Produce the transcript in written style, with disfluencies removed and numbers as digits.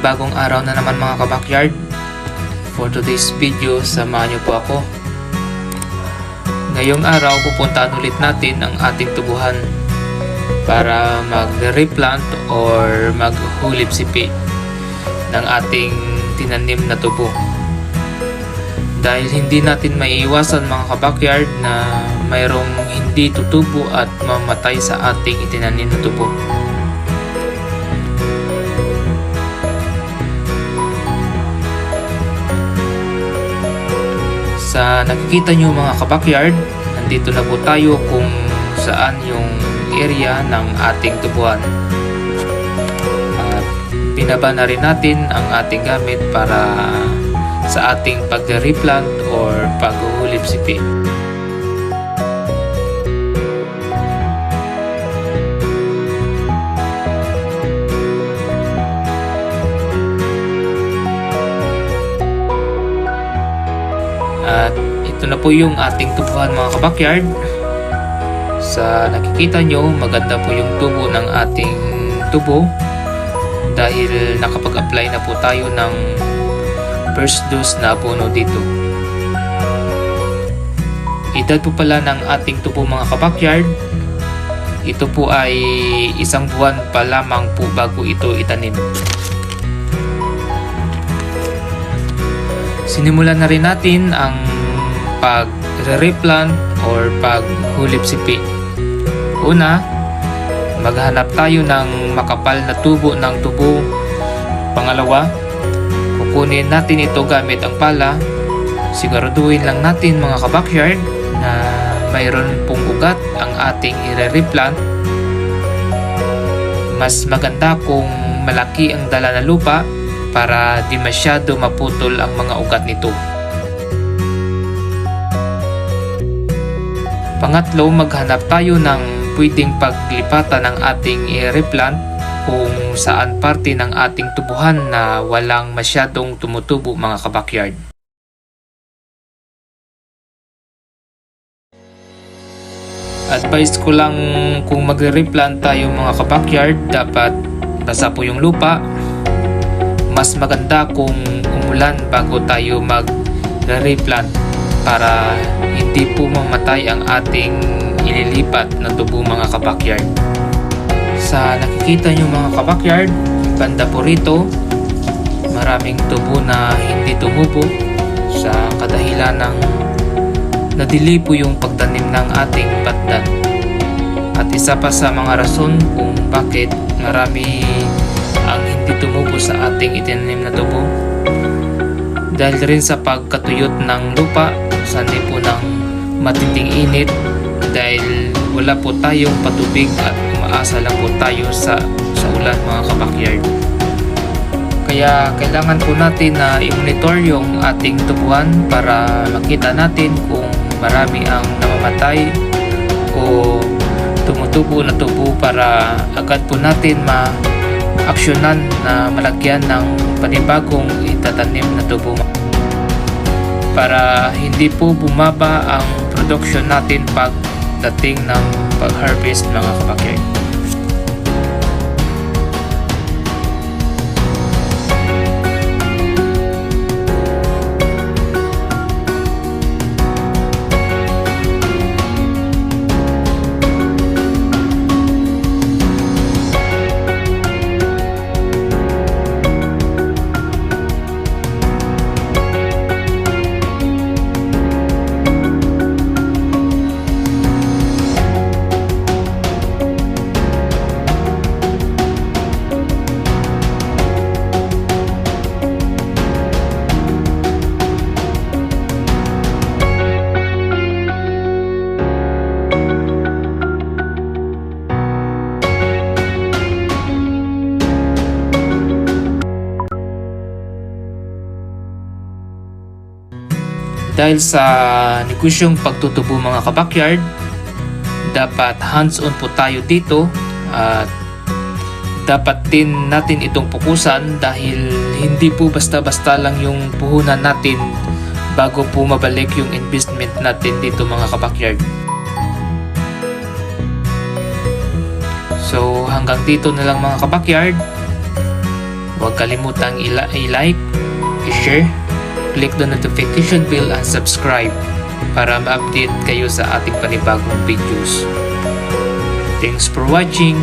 panibagong araw na naman mga kabakyard. For today's video, samahan niyo po ako. Ngayong araw, pupuntahan ulit natin ang ating tubuhan para mag-replant or maghulip-sipi ng ating tinanim na tubo. Dahil hindi natin maiiwasan mga kabakyard na mayroong hindi tutubo at mamatay sa ating itinanim na tubo. Sa nakikita nyo mga kabakyard, nandito na po tayo kung saan yung area ng ating tubuhan. At binaba na rin natin ang ating gamit para sa ating pag-replant or pag-hulip-sipi. At ito na po yung ating tubuhan mga kabakyard. Sa nakikita nyo, maganda po yung tubo ng ating tubo dahil nakapag-apply na po tayo ng first dose na abono dito. Edad po pala ng ating tubo mga kabakyard, ito po ay 1 buwan pa lamang po bago ito itanim. Sinimulan na rin natin ang pag-replant or pag-hulip-sipi. Una, maghanap tayo ng makapal na tubo ng tubo. Pangalawa, kukunin natin ito gamit ang pala. Siguraduhin lang natin mga kabakyard na mayroon pong ugat ang ating i-replant. Mas maganda kung malaki ang dala na lupa para di masyado maputol ang mga ugat nito. Pangatlo, maghanap tayo ng pwedeng paglipatan ng ating i-replant kung saan parte ng ating tubuhan na walang masyadong tumutubo mga kabakyard. Advice ko lang kung magre-replant tayo mga kabakyard, dapat basa po yung lupa. Mas maganda kung umulan bago tayo mag-replant para hindi po mamatay ang ating ililipat na tubo mga kabakyard. Sa nakikita nyo mga kabakyard, banda po rito, maraming tubo na hindi tumubo sa kadahilan ng nadili po yung pagtanim ng ating patdan. At isa pa sa mga rason kung bakit marami ang hindi tumubo sa ating itinanim na tubo, dahil rin sa pagkatuyot ng lupa, sanay po ng matinding init dahil wala po tayong patubig at umaasa lang po tayo sa ulan mga kabakyard. Kaya kailangan po natin na i-monitor yung ating tubuhan para makita natin kung marami ang namamatay o tumutubo na tubo para agad po natin aksyonan na malagyan ng panibagong itatanim na tubo para hindi po bumaba ang production natin pagdating ng pag-harvest mga kabakyard. Dahil sa negosyong pagtutubo mga kabakyard, dapat hands-on po tayo dito at dapat din natin itong pukusan dahil hindi po basta-basta lang yung puhunan natin bago po mabalik yung investment natin dito mga kabakyard. So hanggang dito na lang mga kabakyard. Huwag kalimutang i-like, i-share, click the notification bell and subscribe para ma-update kayo sa ating panibagong videos. Thanks for watching!